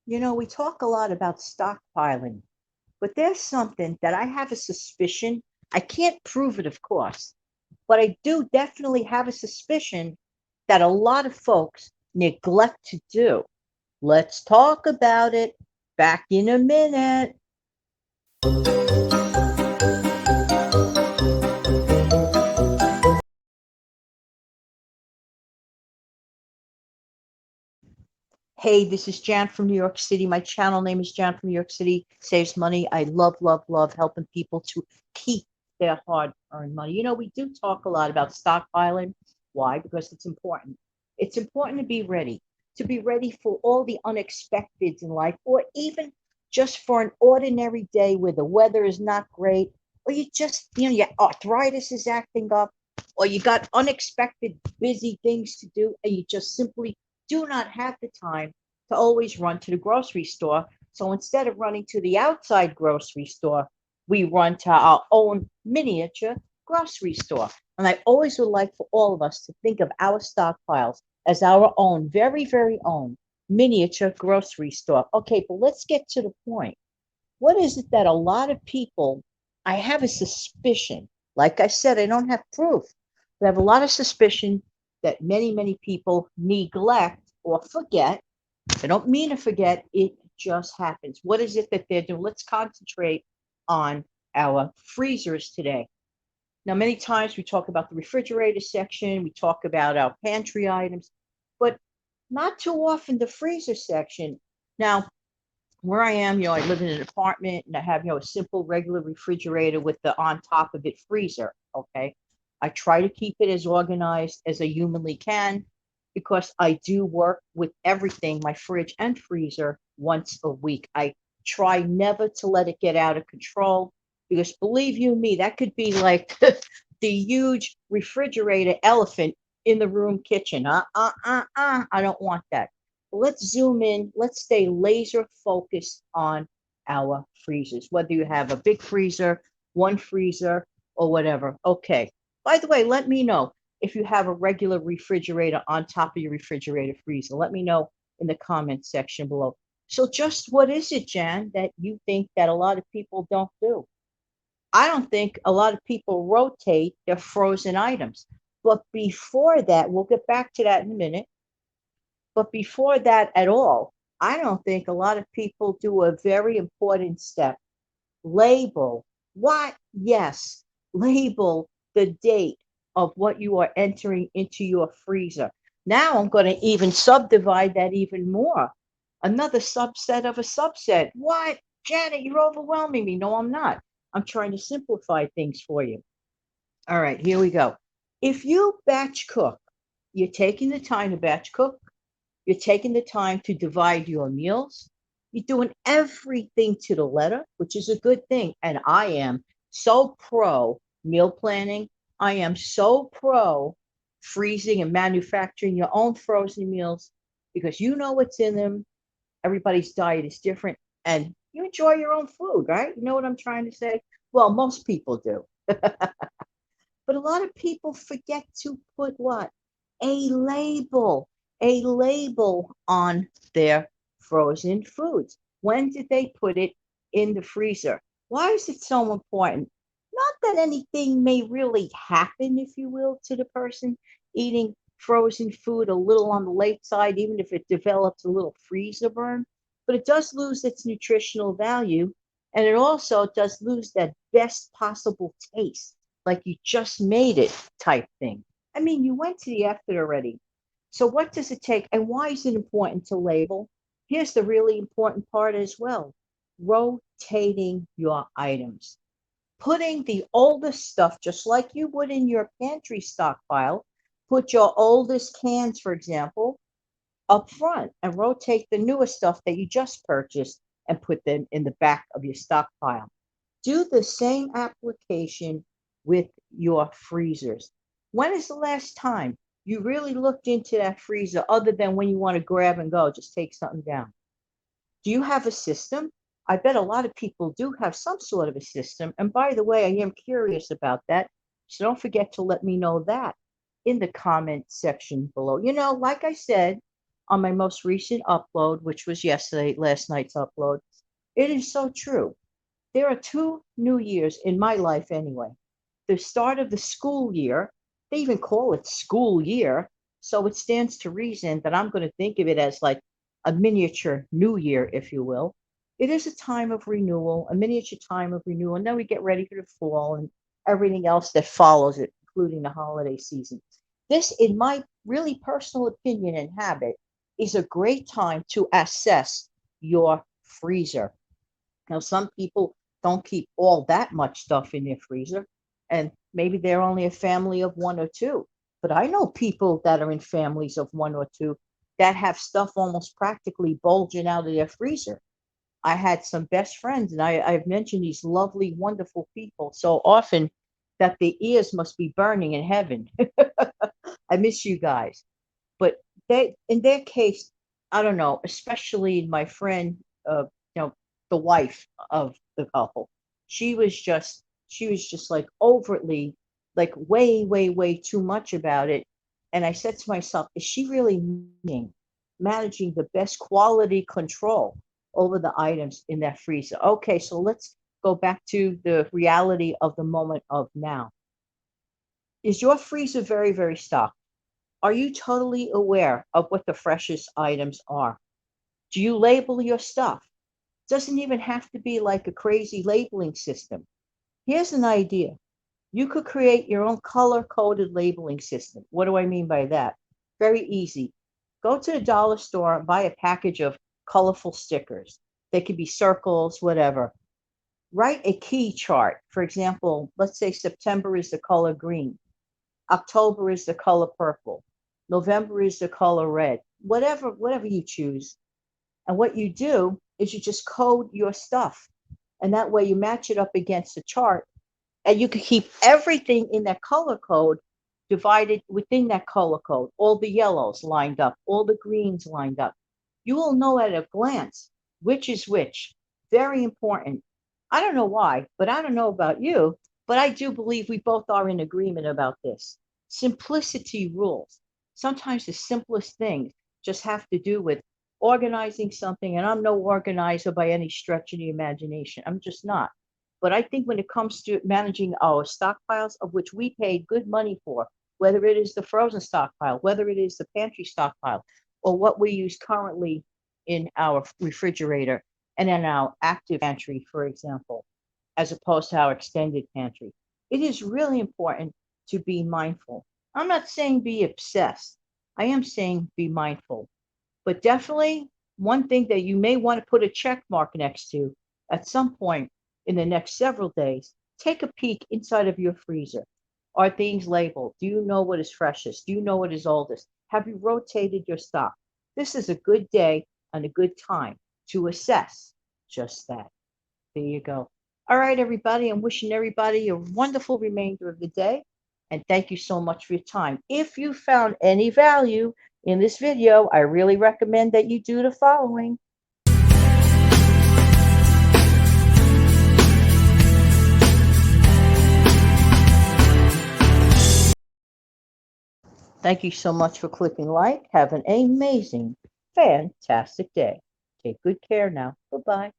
We talk a lot about stockpiling, but there's something that I have a suspicion. I can't prove it, of course, but I do definitely have a suspicion that a lot of folks neglect to do. Let's talk about it. Back in a minute. Hey, this is Jan from New York City. My channel name is Jan from New York City. Saves money. I love, love, love helping people to keep their hard earned money. We do talk a lot about stockpiling. Why? Because it's important. It's important to be ready for all the unexpecteds in life, or even just for an ordinary day where the weather is not great, or your arthritis is acting up, or you got unexpected busy things to do, and you just simply do not have the time to always run to the grocery store. So instead of running to the outside grocery store, we run to our own miniature grocery store. And I always would like for all of us to think of our stockpiles as our own, very, very own miniature grocery store. Okay, but let's get to the point. What is it that a lot of people, I have a suspicion, like I said, I don't have proof, but I have a lot of suspicion that many, many people neglect or forget. I don't mean to forget, it just happens. What is it that they're doing? Let's concentrate on our freezers today. Now, many times we talk about the refrigerator section, we talk about our pantry items, but not too often the freezer section. Now, where I am, I live in an apartment and I have, a simple regular refrigerator with the on top of it freezer. Okay. I try to keep it as organized as I humanly can because I do work with everything, my fridge and freezer, once a week. I try never to let it get out of control because believe you me, that could be like the huge refrigerator elephant in the room kitchen. I don't want that. Let's zoom in. Let's stay laser focused on our freezers, whether you have a big freezer, one freezer, or whatever. Okay. By the way, let me know if you have a regular refrigerator on top of your refrigerator freezer. Let me know in the comment section below. So just what is it, Jan, that you think that a lot of people don't do? I don't think a lot of people rotate their frozen items. But before that, we'll get back to that in a minute. But before that at all, I don't think a lot of people do a very important step. Label what? Yes, label the date of what you are entering into your freezer. Now I'm going to even subdivide that even more. Another subset of a subset. What? Janet, you're overwhelming me. No, I'm not. I'm trying to simplify things for you. All right, here we go. If you batch cook, you're taking the time to batch cook, you're taking the time to divide your meals. You're doing everything to the letter, which is a good thing. And I am so pro meal planning. I am so pro freezing and manufacturing your own frozen meals because you know what's in them. Everybody's diet is different and you enjoy your own food, right? You know what I'm trying to say? Well, most people do. But a lot of people forget to put what? A label, a label on their frozen foods. When did they put it in the freezer? Why is it so important? Not that anything may really happen, if you will, to the person eating frozen food a little on the late side, even if it develops a little freezer burn, but it does lose its nutritional value. And it also does lose that best possible taste like you just made it type thing. I mean, you went to the effort already. So, what does it take? And why is it important to label? Here's the really important part as well: rotating your items. Putting the oldest stuff, just like you would in your pantry stockpile, put your oldest cans, for example, up front and rotate the newest stuff that you just purchased and put them in the back of your stockpile. Do the same application with your freezers. When is the last time you really looked into that freezer other than when you want to grab and go, just take something down? Do you have a system? I bet a lot of people do have some sort of a system. And by the way, I am curious about that. So don't forget to let me know that in the comment section below. Like I said, on my most recent upload, which was last night's upload. It is so true. There are two new years in my life anyway. The start of the school year, they even call it school year. So it stands to reason that I'm going to think of it as like a miniature new year, if you will. It is a time of renewal, a miniature time of renewal. And then we get ready for the fall and everything else that follows it, including the holiday season. This, in my really personal opinion and habit, is a great time to assess your freezer. Now, some people don't keep all that much stuff in their freezer, and maybe they're only a family of one or two. But I know people that are in families of one or two that have stuff almost practically bulging out of their freezer. I had some best friends, and I've mentioned these lovely, wonderful people so often that the ears must be burning in heaven. I miss you guys. But they, in their case, I don't know, especially my friend, you know, the wife of the couple, she was just like overtly, like way, way, way too much about it. And I said to myself, is she really managing the best quality control over the items in that freezer? Okay, so let's go back to the reality of the moment of now. Is your freezer very, very stocked? Are you totally aware of what the freshest items are? Do you label your stuff? Doesn't even have to be like a crazy labeling system. Here's an idea. You could create your own color-coded labeling system. What do I mean by that? Very easy. Go to the dollar store and buy a package of colorful stickers. They could be circles, whatever. Write a key chart. For example, let's say September is the color green. October is the color purple. November is the color red. Whatever you choose. And what you do is you just code your stuff. And that way you match it up against the chart. And you can keep everything in that color code divided within that color code. All the yellows lined up, all the greens lined up. You will know at a glance which is which. Very important. I don't know why, but I don't know about you, but I do believe we both are in agreement about this. Simplicity rules. Sometimes the simplest things just have to do with organizing something, and I'm no organizer by any stretch of the imagination. I'm just not. But I think when it comes to managing our stockpiles, of which we paid good money for, whether it is the frozen stockpile, whether it is the pantry stockpile, or what we use currently in our refrigerator and in our active pantry, for example, as opposed to our extended pantry, it is really important to be mindful. I'm not saying be obsessed. I am saying be mindful. But definitely one thing that you may want to put a check mark next to at some point in the next several days, take a peek inside of your freezer. Are things labeled? Do you know what is freshest? Do you know what is oldest? Have you rotated your stock? This is a good day and a good time to assess just that. There you go. All right, everybody. I'm wishing everybody a wonderful remainder of the day. And thank you so much for your time. If you found any value in this video, I really recommend that you do the following. Thank you so much for clicking like. Have an amazing, fantastic day. Take good care now. Bye-bye.